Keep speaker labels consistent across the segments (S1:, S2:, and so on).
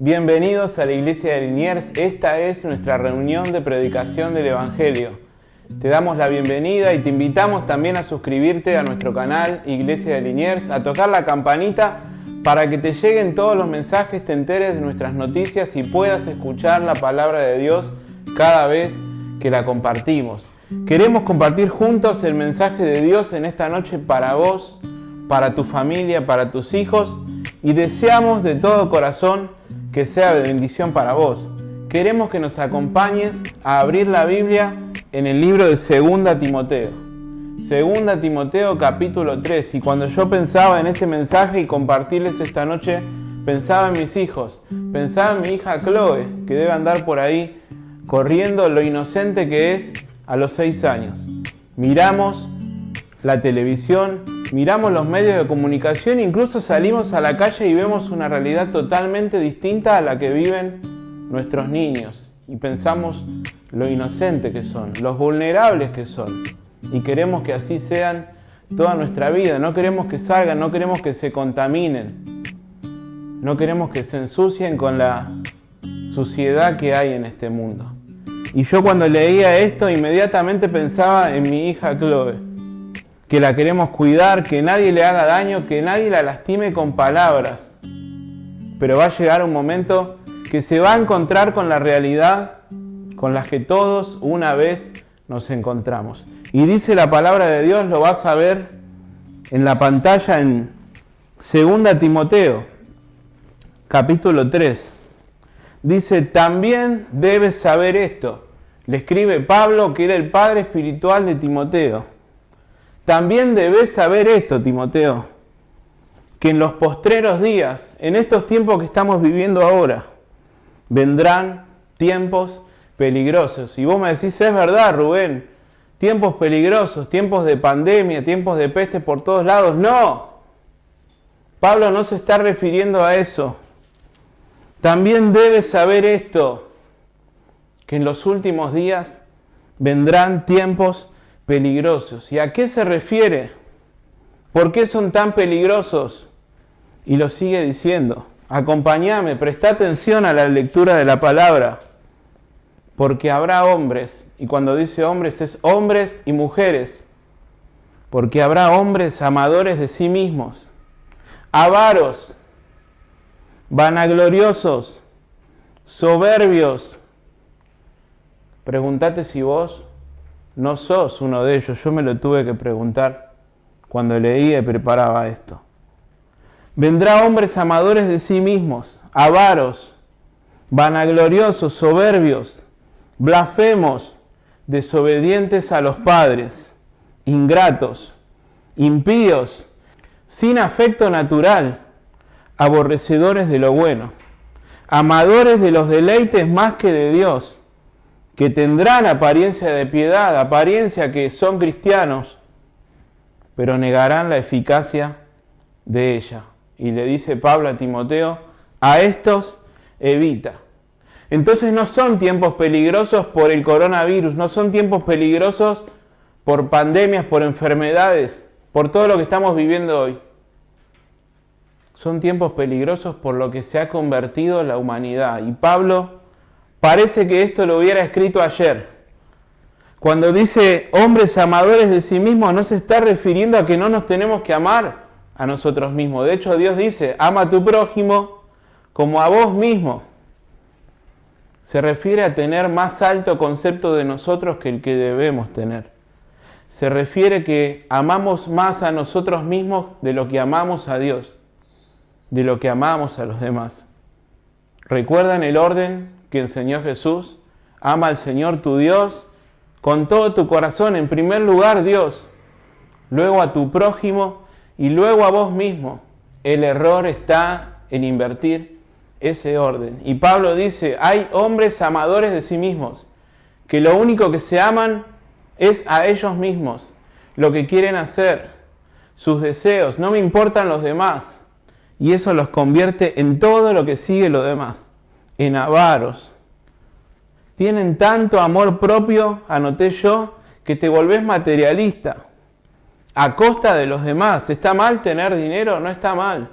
S1: Bienvenidos a la Iglesia de Liniers. Esta es nuestra reunión de predicación del Evangelio. Te damos la bienvenida y te invitamos también a suscribirte a nuestro canal Iglesia de Liniers, a tocar la campanita para que te lleguen todos los mensajes, te enteres de nuestras noticias y puedas escuchar la palabra de Dios cada vez que la compartimos. Queremos compartir juntos el mensaje de Dios en esta noche para vos, para tu familia, para tus hijos, y deseamos de todo corazón que sea de bendición para vos. Queremos que nos acompañes a abrir la Biblia en el libro de 2 Timoteo. 2 Timoteo capítulo 3. Y cuando yo pensaba en este mensaje y compartirles esta noche, pensaba en mis hijos. Pensaba en mi hija Chloe, que debe andar por ahí corriendo lo inocente que es a los 6 años. Miramos la televisión, miramos los medios de comunicación, incluso salimos a la calle y vemos una realidad totalmente distinta a la que viven nuestros niños. Y pensamos lo inocente que son, los vulnerables que son. Y queremos que así sean toda nuestra vida. No queremos que salgan, no queremos que se contaminen. No queremos que se ensucien con la suciedad que hay en este mundo. Y yo cuando leía esto inmediatamente pensaba en mi hija Chloe, que la queremos cuidar, que nadie le haga daño, que nadie la lastime con palabras. Pero va a llegar un momento que se va a encontrar con la realidad con la que todos una vez nos encontramos. Y dice la palabra de Dios, lo vas a ver en la pantalla en 2 Timoteo, capítulo 3. Dice, también debes saber esto. Le escribe Pablo, que era el padre espiritual de Timoteo. También debes saber esto, Timoteo, que en los postreros días, en estos tiempos que estamos viviendo ahora, vendrán tiempos peligrosos. Y vos me decís, es verdad, Rubén, tiempos peligrosos, tiempos de pandemia, tiempos de peste por todos lados. No, Pablo no se está refiriendo a eso. También debes saber esto, que en los últimos días vendrán tiempos peligrosos. ¿Y a qué se refiere? ¿Por qué son tan peligrosos? Y lo sigue diciendo. Acompáñame, presta atención a la lectura de la palabra. Porque habrá hombres, y cuando dice hombres es hombres y mujeres, porque habrá hombres amadores de sí mismos, avaros, vanagloriosos, soberbios. Pregúntate si vos no sos uno de ellos. Yo me lo tuve que preguntar cuando leía y preparaba esto. Vendrá hombres amadores de sí mismos, avaros, vanagloriosos, soberbios, blasfemos, desobedientes a los padres, ingratos, impíos, sin afecto natural, aborrecedores de lo bueno, amadores de los deleites más que de Dios, que tendrán apariencia de piedad, apariencia que son cristianos, pero negarán la eficacia de ella. Y le dice Pablo a Timoteo, a estos evita. Entonces no son tiempos peligrosos por el coronavirus, no son tiempos peligrosos por pandemias, por enfermedades, por todo lo que estamos viviendo hoy. Son tiempos peligrosos por lo que se ha convertido la humanidad. Y Pablo parece que esto lo hubiera escrito ayer. Cuando dice hombres amadores de sí mismos, no se está refiriendo a que no nos tenemos que amar a nosotros mismos. De hecho, Dios dice, ama a tu prójimo como a vos mismo. Se refiere a tener más alto concepto de nosotros que el que debemos tener. Se refiere que amamos más a nosotros mismos de lo que amamos a Dios, de lo que amamos a los demás. ¿Recuerdan el orden que enseñó Jesús? Ama al Señor tu Dios con todo tu corazón, en primer lugar Dios, luego a tu prójimo y luego a vos mismo. El error está en invertir ese orden. Y Pablo dice, hay hombres amadores de sí mismos, que lo único que se aman es a ellos mismos, lo que quieren hacer, sus deseos, no me importan los demás. Y eso los convierte en todo lo que sigue lo demás, en avaros. Tienen tanto amor propio, anoté yo, que te volvés materialista, a costa de los demás. ¿Está mal tener dinero? No está mal,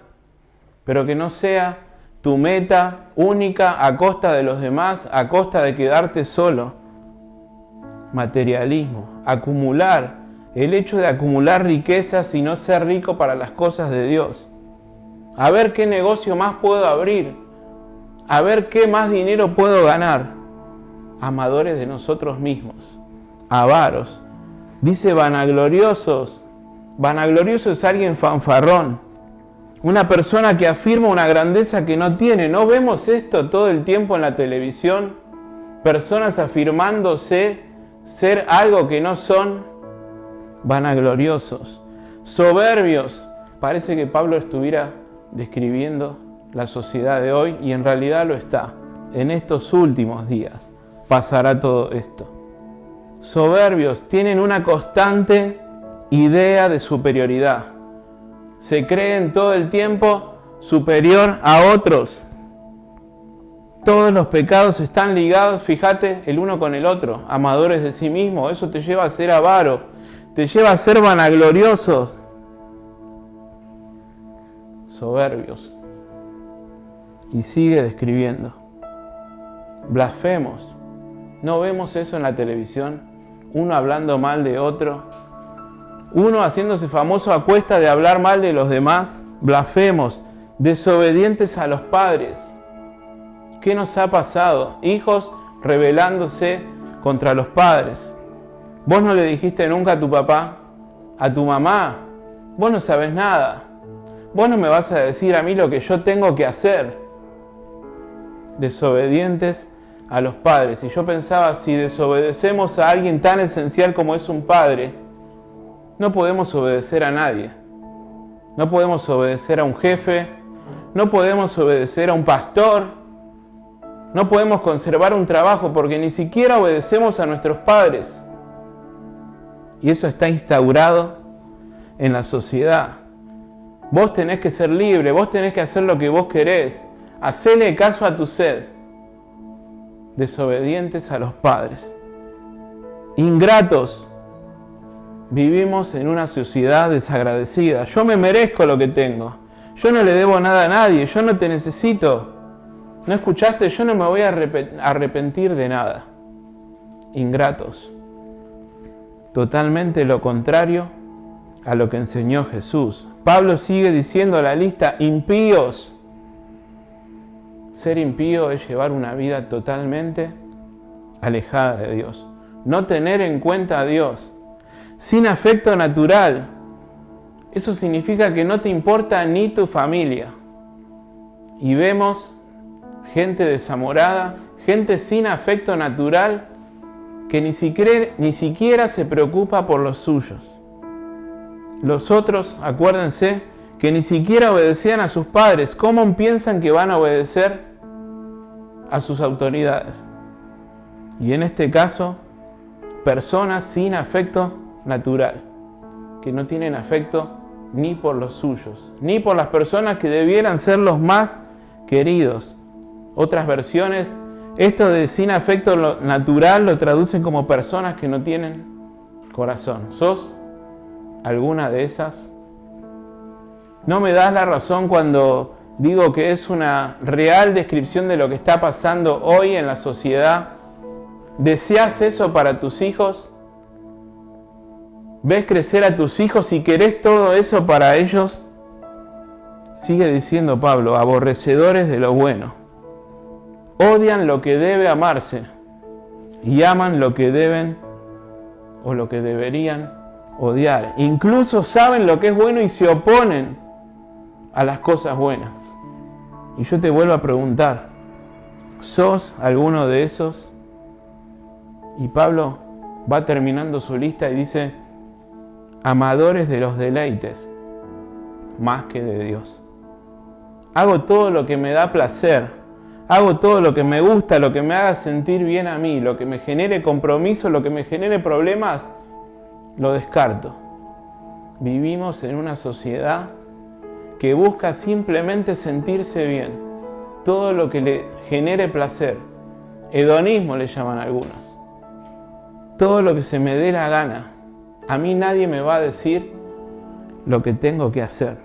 S1: pero que no sea tu meta única a costa de los demás, a costa de quedarte solo. Materialismo, acumular, el hecho de acumular riquezas y no ser rico para las cosas de Dios. A ver qué negocio más puedo abrir, a ver qué más dinero puedo ganar. Amadores de nosotros mismos, avaros. Dice vanagloriosos. Vanaglorioso es alguien fanfarrón, una persona que afirma una grandeza que no tiene. ¿No vemos esto todo el tiempo en la televisión? Personas afirmándose ser algo que no son. Vanagloriosos, soberbios. Parece que Pablo estuviera describiendo la sociedad de hoy y en realidad lo está. En estos últimos días pasará todo esto. Soberbios, tienen una constante idea de superioridad. Se creen todo el tiempo superior a otros. Todos los pecados están ligados, fíjate, el uno con el otro. Amadores de sí mismos, eso te lleva a ser avaro, te lleva a ser vanagloriosos. Soberbios. Y sigue describiendo. Blasfemos. ¿No vemos eso en la televisión? Uno hablando mal de otro. Uno haciéndose famoso a cuesta de hablar mal de los demás. Blasfemos. Desobedientes a los padres. ¿Qué nos ha pasado? Hijos rebelándose contra los padres. Vos no le dijiste nunca a tu papá, a tu mamá, vos no sabés nada. Vos no me vas a decir a mí lo que yo tengo que hacer. Desobedientes a los padres. Y yo pensaba, si desobedecemos a alguien tan esencial como es un padre, no podemos obedecer a nadie. No podemos obedecer a un jefe, no podemos obedecer a un pastor, no podemos conservar un trabajo porque ni siquiera obedecemos a nuestros padres. Y eso está instaurado en la sociedad. Vos tenés que ser libre, vos tenés que hacer lo que vos querés. Hacele caso a tu sed. Desobedientes a los padres. Ingratos. Vivimos en una sociedad desagradecida. Yo me merezco lo que tengo. Yo no le debo nada a nadie. Yo no te necesito. ¿No escuchaste? Yo no me voy a arrepentir de nada. Ingratos. Totalmente lo contrario a lo que enseñó Jesús. Pablo sigue diciendo la lista, impíos. Ser impío es llevar una vida totalmente alejada de Dios. No tener en cuenta a Dios. Sin afecto natural. Eso significa que no te importa ni tu familia. Y vemos gente desamorada, gente sin afecto natural, que ni siquiera se preocupa por los suyos. Los otros, acuérdense, que ni siquiera obedecían a sus padres. ¿Cómo piensan que van a obedecer a sus autoridades? Y en este caso, personas sin afecto natural, que no tienen afecto ni por los suyos, ni por las personas que debieran ser los más queridos. Otras versiones, esto de sin afecto natural lo traducen como personas que no tienen corazón. ¿Sos alguna de esas? No me das la razón cuando digo que es una real descripción de lo que está pasando hoy en la sociedad. ¿Deseas eso para tus hijos? ¿Ves crecer a tus hijos y querés todo eso para ellos? Sigue diciendo Pablo, aborrecedores de lo bueno. Odian lo que debe amarse y aman lo que deben o lo que deberían odiar. Incluso saben lo que es bueno y se oponen a las cosas buenas. Y yo te vuelvo a preguntar, ¿sos alguno de esos? Y Pablo va terminando su lista y dice, amadores de los deleites, más que de Dios. Hago todo lo que me da placer, hago todo lo que me gusta, lo que me haga sentir bien a mí, lo que me genere compromiso, lo que me genere problemas, lo descarto. Vivimos en una sociedad que busca simplemente sentirse bien, todo lo que le genere placer. Hedonismo le llaman algunos. Todo lo que se me dé la gana. A mí nadie me va a decir lo que tengo que hacer.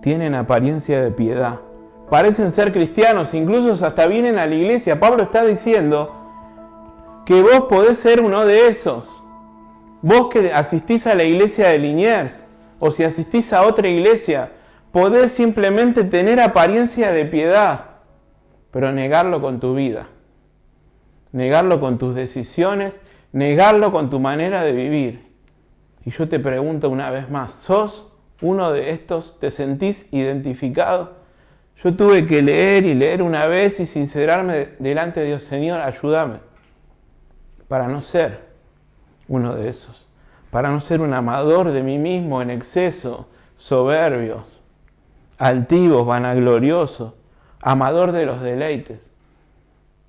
S1: tienen apariencia de piedad. Parecen ser cristianos, incluso hasta vienen a la iglesia. Pablo está diciendo que vos podés ser uno de esos. Vos que asistís a la iglesia de Liniers, o si asistís a otra iglesia, podés simplemente tener apariencia de piedad, pero negarlo con tu vida, negarlo con tus decisiones, negarlo con tu manera de vivir. Y yo te pregunto una vez más, ¿sos uno de estos? ¿Te sentís identificado? Yo tuve que leer y leer una vez y sincerarme delante de Dios. Señor, ayúdame para no ser uno de esos, para no ser un amador de mí mismo en exceso, soberbios, altivos, vanagloriosos, amador de los deleites.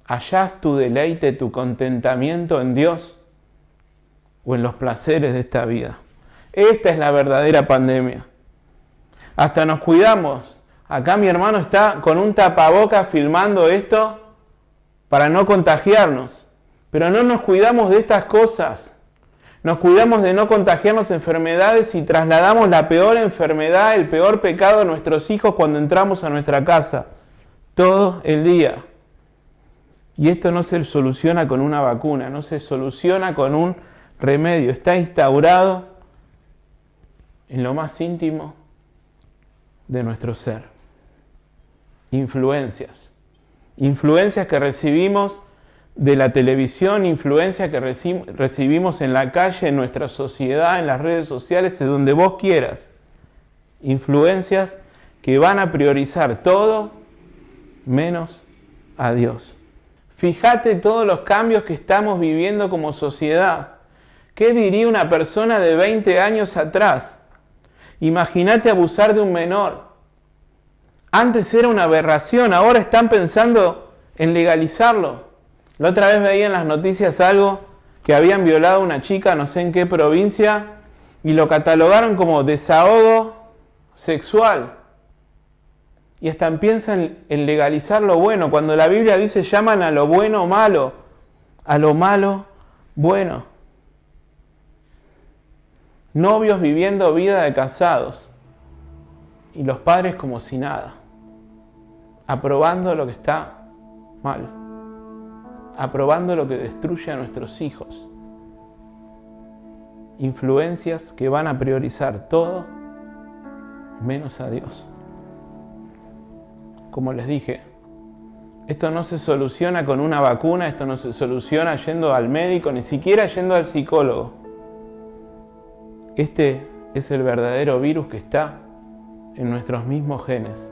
S1: ¿Hallás tu deleite, tu contentamiento en Dios o en los placeres de esta vida? Esta es la verdadera pandemia. Hasta nos cuidamos. Acá mi hermano está con un tapabocas filmando esto para no contagiarnos. Pero no nos cuidamos de estas cosas. Nos cuidamos de no contagiarnos enfermedades y trasladamos la peor enfermedad, el peor pecado a nuestros hijos cuando entramos a nuestra casa. Todo el día. Y esto no se soluciona con una vacuna, no se soluciona con un remedio. Está instaurado en lo más íntimo de nuestro ser. Influencias. Influencias que recibimos de la televisión, influencias que recibimos en la calle, en nuestra sociedad, en las redes sociales, de donde vos quieras. Influencias que van a priorizar todo menos a Dios. Fíjate todos los cambios que estamos viviendo como sociedad. ¿Qué diría una persona de 20 años atrás? Imagínate abusar de un menor. Antes era una aberración, ahora están pensando en legalizarlo. La otra vez veía en las noticias algo que habían violado a una chica no sé en qué provincia y lo catalogaron como desahogo sexual. Y hasta piensan en legalizar lo bueno, cuando la Biblia dice llaman a lo bueno malo, a lo malo bueno. Novios viviendo vida de casados y los padres como si nada, aprobando lo que está mal, aprobando lo que destruye a nuestros hijos. Influencias que van a priorizar todo menos a Dios. Como les dije, esto no se soluciona con una vacuna, esto no se soluciona yendo al médico, ni siquiera yendo al psicólogo. Este es el verdadero virus que está en nuestros mismos genes,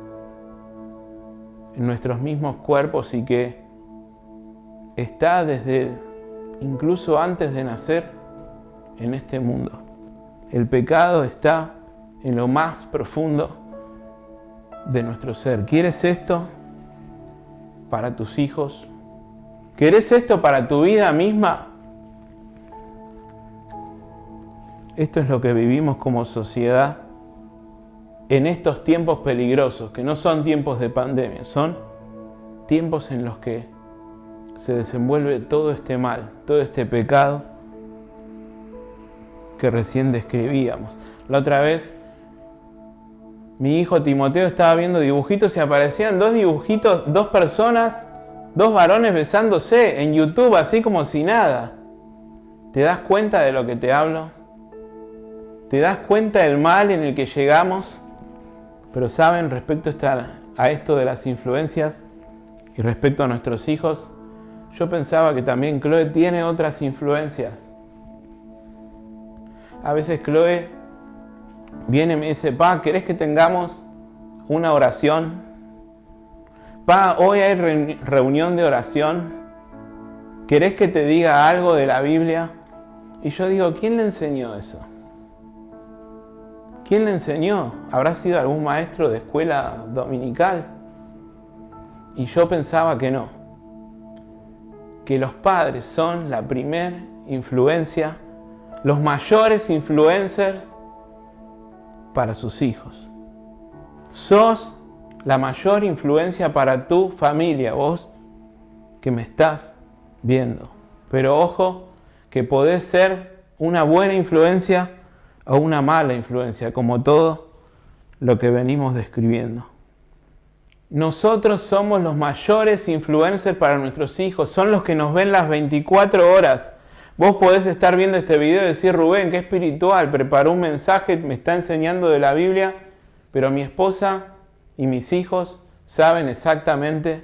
S1: en nuestros mismos cuerpos y que está incluso antes de nacer en este mundo. El pecado está en lo más profundo de nuestro ser. ¿Quieres esto para tus hijos? ¿Querés esto para tu vida misma? Esto es lo que vivimos como sociedad en estos tiempos peligrosos, que no son tiempos de pandemia, son tiempos en los que se desenvuelve todo este mal, todo este pecado que recién describíamos. La otra vez mi hijo Timoteo estaba viendo dibujitos y aparecían dos dibujitos, dos personas, dos varones besándose en YouTube, así como si nada. ¿Te das cuenta de lo que te hablo? ¿Te das cuenta del mal en el que llegamos? Pero saben, respecto a esto de las influencias y respecto a nuestros hijos, yo pensaba que también Chloe tiene otras influencias. A veces Chloe viene y me dice, pa, ¿querés que tengamos una oración? Pa, hoy hay reunión de oración. ¿Querés que te diga algo de la Biblia? Y yo digo, ¿quién le enseñó eso? ¿Quién le enseñó? ¿Habrá sido algún maestro de escuela dominical? Y yo pensaba que no. Que los padres son la primer influencia, los mayores influencers para sus hijos. Sos la mayor influencia para tu familia, vos que me estás viendo. Pero ojo, que podés ser una buena influencia o una mala influencia, como todo lo que venimos describiendo. Nosotros somos los mayores influencers para nuestros hijos, son los que nos ven las 24 horas. Vos podés estar viendo este video y decir, Rubén, qué espiritual, preparó un mensaje, me está enseñando de la Biblia, pero mi esposa y mis hijos saben exactamente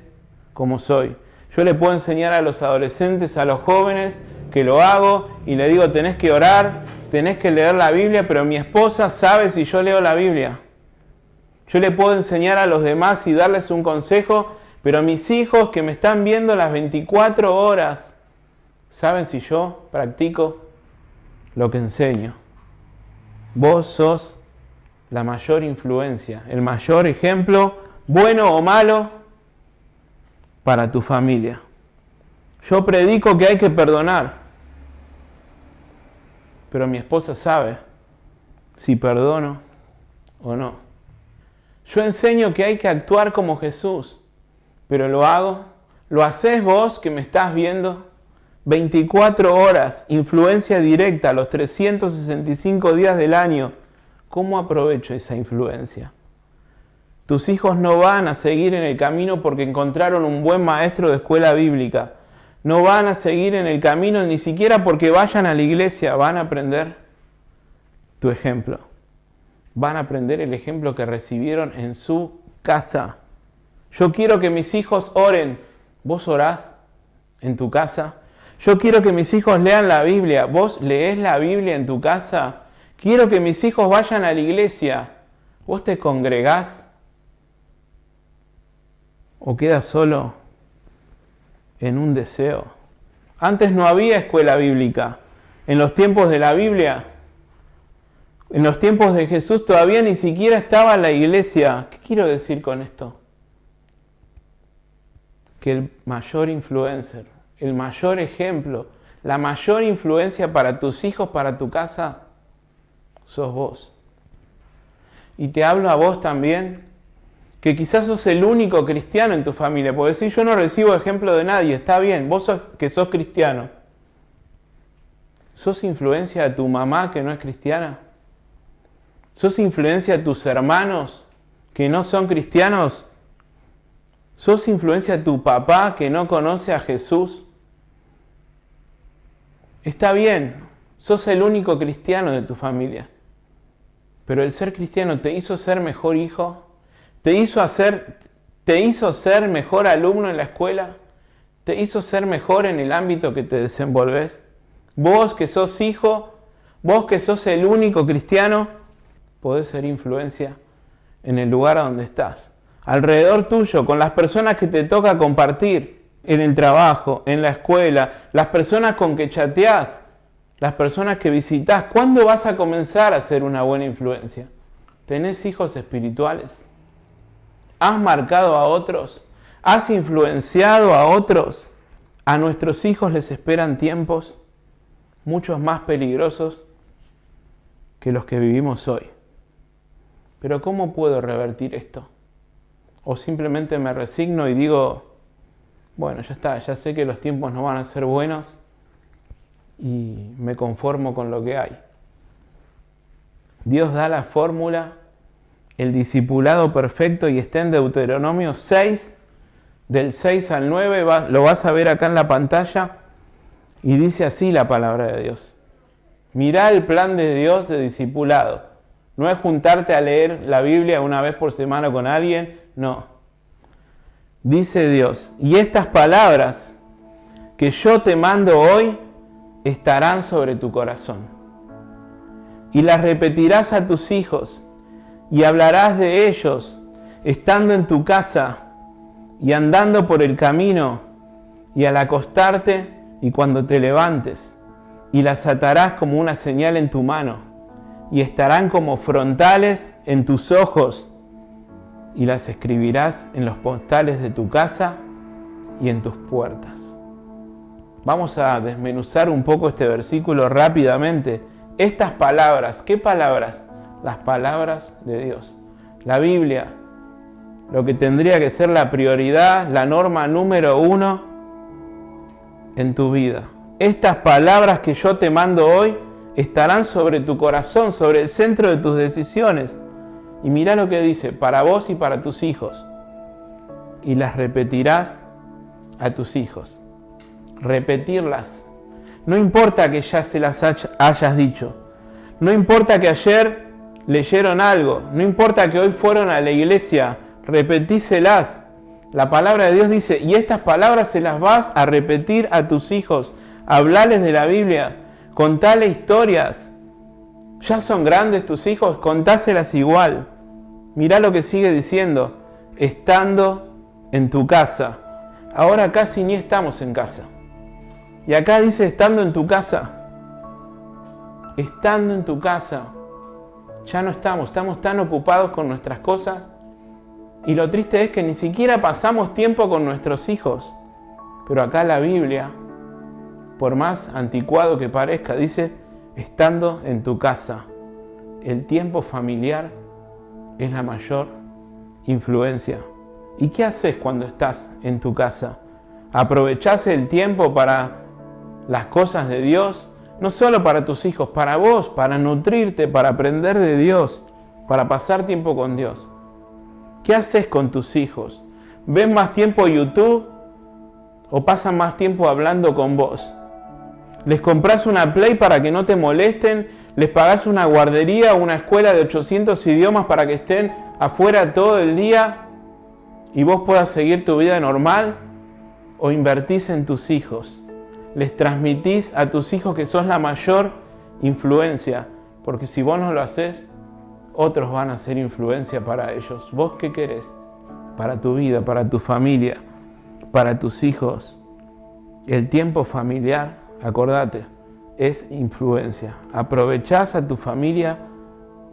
S1: cómo soy. Yo le puedo enseñar a los adolescentes, a los jóvenes, que lo hago y le digo, tenés que orar, tenés que leer la Biblia, pero mi esposa sabe si yo leo la Biblia. Yo le puedo enseñar a los demás y darles un consejo, pero mis hijos que me están viendo las 24 horas, saben si yo practico lo que enseño. Vos sos la mayor influencia, el mayor ejemplo, bueno o malo, para tu familia. Yo predico que hay que perdonar, pero mi esposa sabe si perdono o no. Yo enseño que hay que actuar como Jesús, pero lo hago. ¿Lo hacés vos que me estás viendo? 24 horas, influencia directa, los 365 días del año. ¿Cómo aprovecho esa influencia? Tus hijos no van a seguir en el camino porque encontraron un buen maestro de escuela bíblica. No van a seguir en el camino ni siquiera porque vayan a la iglesia. Van a aprender tu ejemplo. Van a aprender el ejemplo que recibieron en su casa. Yo quiero que mis hijos oren. ¿Vos orás en tu casa? Yo quiero que mis hijos lean la Biblia. ¿Vos leés la Biblia en tu casa? Quiero que mis hijos vayan a la iglesia. ¿Vos te congregás? ¿O quedas solo en un deseo? Antes no había escuela bíblica. En los tiempos de la Biblia, en los tiempos de Jesús todavía ni siquiera estaba la iglesia. ¿Qué quiero decir con esto? Que el mayor influencer, el mayor ejemplo, la mayor influencia para tus hijos, para tu casa, sos vos. Y te hablo a vos también, que quizás sos el único cristiano en tu familia. Porque si yo no recibo ejemplo de nadie, está bien, vos que sos cristiano. ¿Sos influencia de tu mamá que no es cristiana? ¿Sos influencia de tus hermanos que no son cristianos? ¿Sos influencia de tu papá que no conoce a Jesús? Está bien, sos el único cristiano de tu familia. Pero el ser cristiano te hizo ser mejor hijo, te hizo ser mejor alumno en la escuela, te hizo ser mejor en el ámbito que te desenvolves. Vos que sos hijo, vos que sos el único cristiano, podés ser influencia en el lugar a donde estás. Alrededor tuyo, con las personas que te toca compartir, en el trabajo, en la escuela, las personas con que chateás, las personas que visitás. ¿Cuándo vas a comenzar a ser una buena influencia? ¿Tenés hijos espirituales? ¿Has marcado a otros? ¿Has influenciado a otros? A nuestros hijos les esperan tiempos muchos más peligrosos que los que vivimos hoy. Pero ¿cómo puedo revertir esto? O simplemente me resigno y digo, bueno, ya está, ya sé que los tiempos no van a ser buenos y me conformo con lo que hay. Dios da la fórmula, el discipulado perfecto, y está en Deuteronomio 6, del 6 al 9, lo vas a ver acá en la pantalla, y dice así la palabra de Dios. Mirá el plan de Dios de discipulado. No es juntarte a leer la Biblia una vez por semana con alguien, no. Dice Dios, y estas palabras que yo te mando hoy estarán sobre tu corazón. Y las repetirás a tus hijos y hablarás de ellos estando en tu casa y andando por el camino y al acostarte y cuando te levantes. Y las atarás como una señal en tu mano y estarán como frontales en tus ojos y las escribirás en los postales de tu casa y en tus puertas. Vamos a desmenuzar un poco este versículo rápidamente. Estas palabras, ¿qué palabras? Las palabras de Dios. La Biblia, lo que tendría que ser la prioridad, la norma número 1 en tu vida. Estas palabras que yo te mando hoy estarán sobre tu corazón, sobre el centro de tus decisiones. Y mira lo que dice, para vos y para tus hijos. Y las repetirás a tus hijos. Repetirlas. No importa que ya se las hayas dicho. No importa que ayer leyeron algo. No importa que hoy fueron a la iglesia. Repetíselas. La palabra de Dios dice, y estas palabras se las vas a repetir a tus hijos. Hablales de la Biblia. Contale historias. Ya son grandes tus hijos, contáselas igual. Mirá lo que sigue diciendo. Estando en tu casa. Ahora casi ni estamos en casa. Y acá dice estando en tu casa. Estando en tu casa. Ya no estamos tan ocupados con nuestras cosas. Y lo triste es que ni siquiera pasamos tiempo con nuestros hijos. Pero acá la Biblia, por más anticuado que parezca, dice, estando en tu casa. El tiempo familiar es la mayor influencia. ¿Y qué haces cuando estás en tu casa? ¿Aprovechás el tiempo para las cosas de Dios? No solo para tus hijos, para vos, para nutrirte, para aprender de Dios, para pasar tiempo con Dios. ¿Qué haces con tus hijos? ¿Ven más tiempo YouTube o pasan más tiempo hablando con vos? ¿Les comprás una Play para que no te molesten? ¿Les pagás una guardería o una escuela de 800 idiomas para que estén afuera todo el día y vos puedas seguir tu vida normal? ¿O invertís en tus hijos? ¿Les transmitís a tus hijos que sos la mayor influencia? Porque si vos no lo haces, otros van a ser influencia para ellos. ¿Vos qué querés? Para tu vida, para tu familia, para tus hijos. El tiempo familiar, acordate, es influencia. Aprovechás a tu familia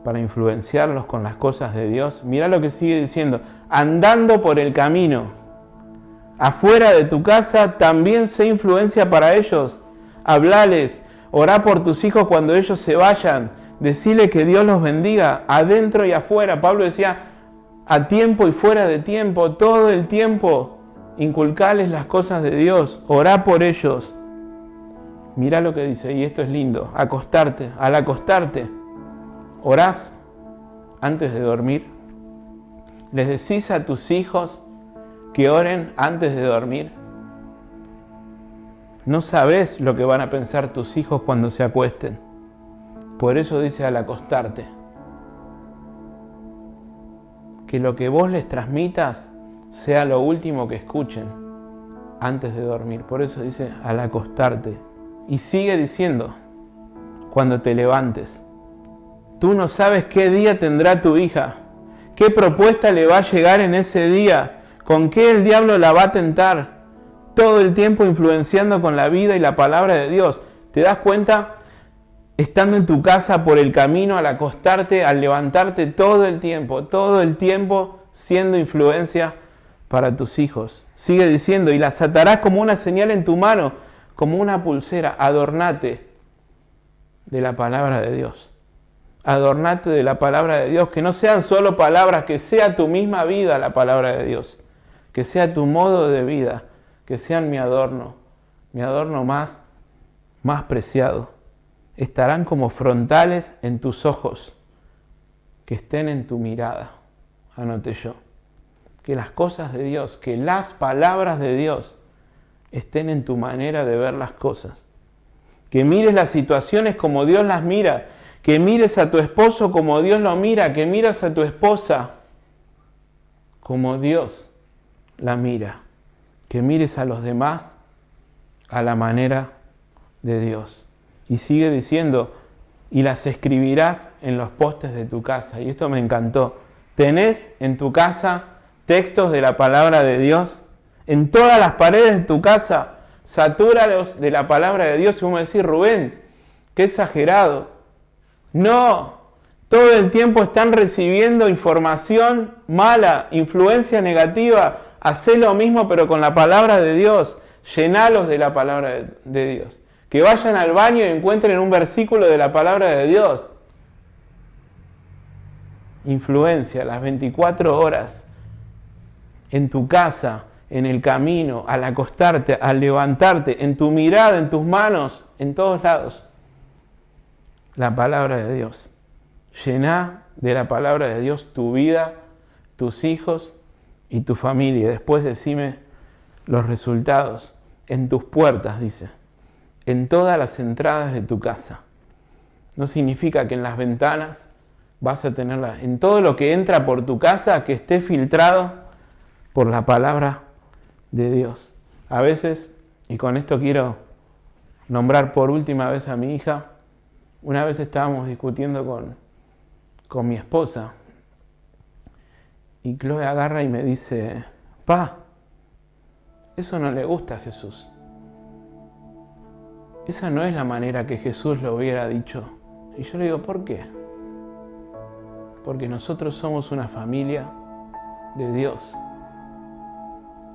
S1: para influenciarlos con las cosas de Dios. Mirá lo que sigue diciendo. Andando por el camino, afuera de tu casa, también sé influencia para ellos. Hablales, orá por tus hijos cuando ellos se vayan. Decile que Dios los bendiga, adentro y afuera. Pablo decía, a tiempo y fuera de tiempo, todo el tiempo, inculcales las cosas de Dios, orá por ellos. Mirá lo que dice, y esto es lindo, acostarte, al acostarte, orás antes de dormir. Les decís a tus hijos que oren antes de dormir. No sabés lo que van a pensar tus hijos cuando se acuesten. Por eso dice al acostarte. Que lo que vos les transmitas sea lo último que escuchen antes de dormir. Por eso dice al acostarte. Y sigue diciendo, cuando te levantes. Tú no sabes qué día tendrá tu hija, qué propuesta le va a llegar en ese día, con qué el diablo la va a tentar. Todo el tiempo influenciando con la vida y la palabra de Dios. ¿Te das cuenta? Estando en tu casa por el camino, al acostarte, al levantarte, todo el tiempo siendo influencia para tus hijos. Sigue diciendo, y las atarás como una señal en tu mano, como una pulsera. Adornate de la palabra de Dios. Adornate de la palabra de Dios, que no sean solo palabras, que sea tu misma vida la palabra de Dios, que sea tu modo de vida, que sean mi adorno más preciado. Estarán como frontales en tus ojos, que estén en tu mirada, anoté yo. Que las cosas de Dios, que las palabras de Dios estén en tu manera de ver las cosas. Que mires las situaciones como Dios las mira, que mires a tu esposo como Dios lo mira, que miras a tu esposa como Dios la mira, que mires a los demás a la manera de Dios. Y sigue diciendo, y las escribirás en los postes de tu casa. Y esto me encantó. ¿Tenés en tu casa textos de la palabra de Dios? En todas las paredes de tu casa, satúralos de la palabra de Dios. Y vos me decís, Rubén, qué exagerado. No, todo el tiempo están recibiendo información mala, influencia negativa. Hacé lo mismo pero con la palabra de Dios. Llenalos de la palabra de Dios. Que vayan al baño y encuentren un versículo de la palabra de Dios. Influencia las 24 horas en tu casa, en el camino, al acostarte, al levantarte, en tu mirada, en tus manos, en todos lados. La palabra de Dios. Llená de la palabra de Dios tu vida, tus hijos y tu familia. Después decime los resultados en tus puertas, dice, en todas las entradas de tu casa. No significa que en las ventanas vas a tenerla, en todo lo que entra por tu casa, que esté filtrado por la palabra de Dios. A veces, y con esto quiero nombrar por última vez a mi hija, una vez estábamos discutiendo con mi esposa y Chloe agarra y me dice, Pa, eso no le gusta a Jesús. Esa no es la manera que Jesús lo hubiera dicho. Y yo le digo, ¿por qué? Porque nosotros somos una familia de Dios.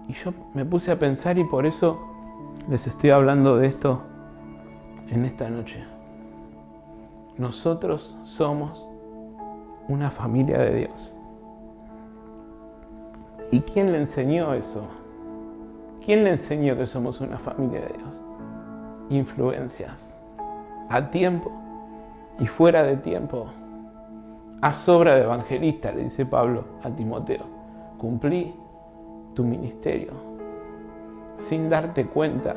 S1: Y yo me puse a pensar y por eso les estoy hablando de esto en esta noche. Nosotros somos una familia de Dios. ¿Y quién le enseñó eso? ¿Quién le enseñó que somos una familia de Dios? Influencias. A tiempo y fuera de tiempo. A sobra de evangelista, le dice Pablo a Timoteo. Cumplí tu ministerio sin darte cuenta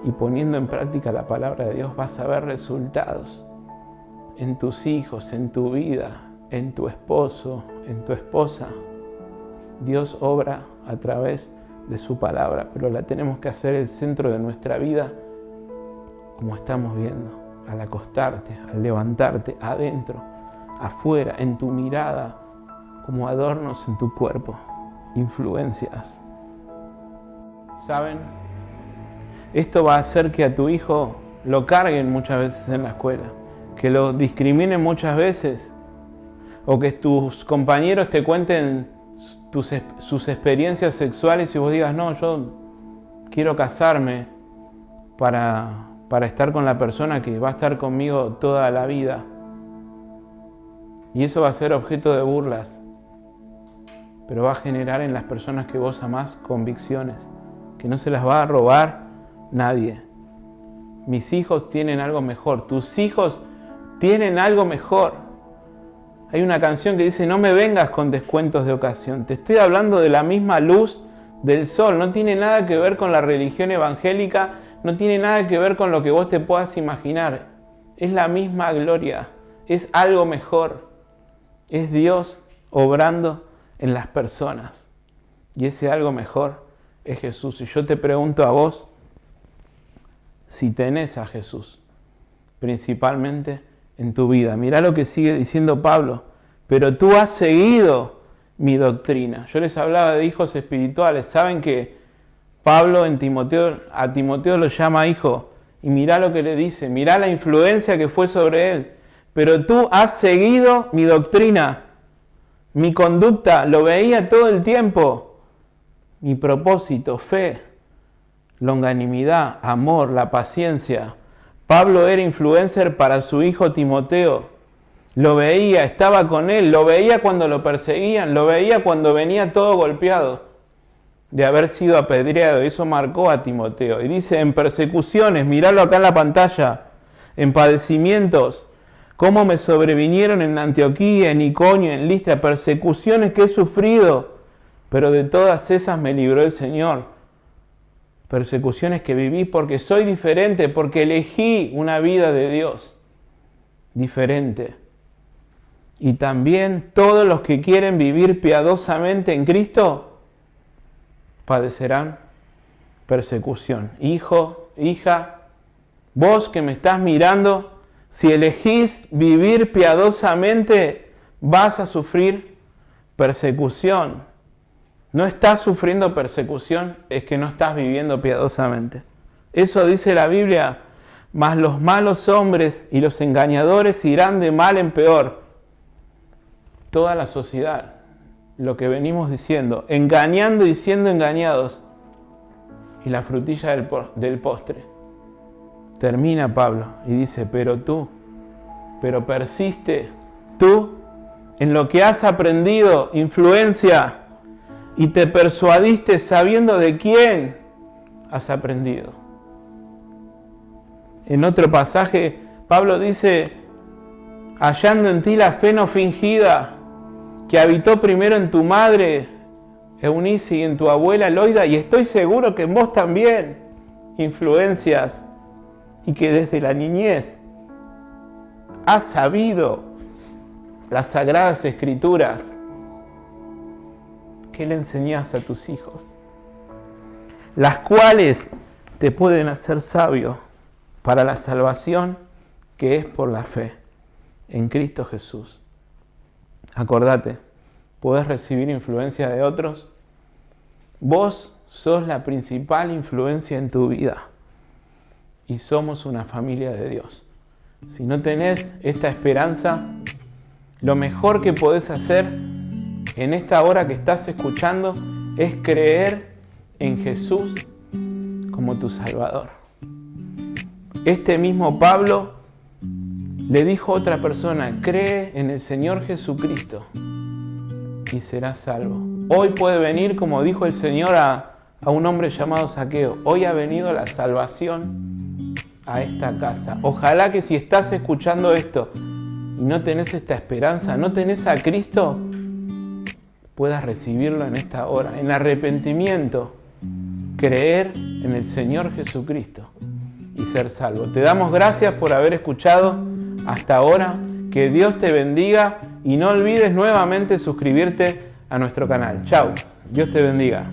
S1: y poniendo en práctica la palabra de Dios vas a ver resultados en tus hijos, en tu vida, en tu esposo, en tu esposa. Dios obra a través de su palabra, pero la tenemos que hacer el centro de nuestra vida, como estamos viendo, al acostarte, al levantarte, adentro, afuera, en tu mirada, como adornos en tu cuerpo, influencias. ¿Saben? Esto va a hacer que a tu hijo lo carguen muchas veces en la escuela, que lo discriminen muchas veces, o que tus compañeros te cuenten sus experiencias sexuales y vos digas, no, yo quiero casarme para estar con la persona que va a estar conmigo toda la vida. Y eso va a ser objeto de burlas, pero va a generar en las personas que vos amás convicciones, que no se las va a robar nadie. Mis hijos tienen algo mejor, tus hijos tienen algo mejor. Hay una canción que dice, no me vengas con descuentos de ocasión. Te estoy hablando de la misma luz del sol. No tiene nada que ver con la religión evangélica, no tiene nada que ver con lo que vos te puedas imaginar. Es la misma gloria, es algo mejor. Es Dios obrando en las personas. Y ese algo mejor es Jesús. Y yo te pregunto a vos, si tenés a Jesús, principalmente en tu vida. Mirá lo que sigue diciendo Pablo. Pero tú has seguido mi doctrina. Yo les hablaba de hijos espirituales. Saben que Pablo a Timoteo lo llama hijo. Y mirá lo que le dice. Mirá la influencia que fue sobre él. Pero tú has seguido mi doctrina. Mi conducta. Lo veía todo el tiempo. Mi propósito, fe, longanimidad, amor, la paciencia. Pablo era influencer para su hijo Timoteo. Lo veía, estaba con él, lo veía cuando lo perseguían, lo veía cuando venía todo golpeado de haber sido apedreado. Eso marcó a Timoteo. Y dice, en persecuciones, míralo acá en la pantalla, en padecimientos, cómo me sobrevinieron en Antioquía, en Iconio, en Listra, persecuciones que he sufrido, pero de todas esas me libró el Señor. Persecuciones que viví porque soy diferente, porque elegí una vida de Dios diferente. Y también todos los que quieren vivir piadosamente en Cristo padecerán persecución. Hijo, hija, vos que me estás mirando, si elegís vivir piadosamente, vas a sufrir persecución. No estás sufriendo persecución, es que no estás viviendo piadosamente. Eso dice la Biblia, mas los malos hombres y los engañadores irán de mal en peor. Toda la sociedad, lo que venimos diciendo, engañando y siendo engañados. Y la frutilla del postre. Termina Pablo y dice, pero persiste tú en lo que has aprendido, influencia, y te persuadiste sabiendo de quién has aprendido. En otro pasaje, Pablo dice, hallando en ti la fe no fingida que habitó primero en tu madre, Eunice, y en tu abuela Loida, y estoy seguro que en vos también, influencias, y que desde la niñez has sabido las sagradas escrituras. ¿Qué le enseñás a tus hijos? Las cuales te pueden hacer sabio para la salvación que es por la fe en Cristo Jesús. Acordate, podés recibir influencia de otros. Vos sos la principal influencia en tu vida y somos una familia de Dios. Si no tenés esta esperanza, lo mejor que podés hacer en esta hora que estás escuchando es creer en Jesús como tu Salvador. Este mismo Pablo le dijo a otra persona: cree en el Señor Jesucristo y serás salvo. Hoy puede venir, como dijo el Señor a un hombre llamado Zaqueo, hoy ha venido la salvación a esta casa. Ojalá que si estás escuchando esto y no tenés esta esperanza, no tenés a Cristo, puedas recibirlo en esta hora, en arrepentimiento, creer en el Señor Jesucristo y ser salvo. Te damos gracias por haber escuchado hasta ahora. Que Dios te bendiga y no olvides nuevamente suscribirte a nuestro canal. Chau, Dios te bendiga.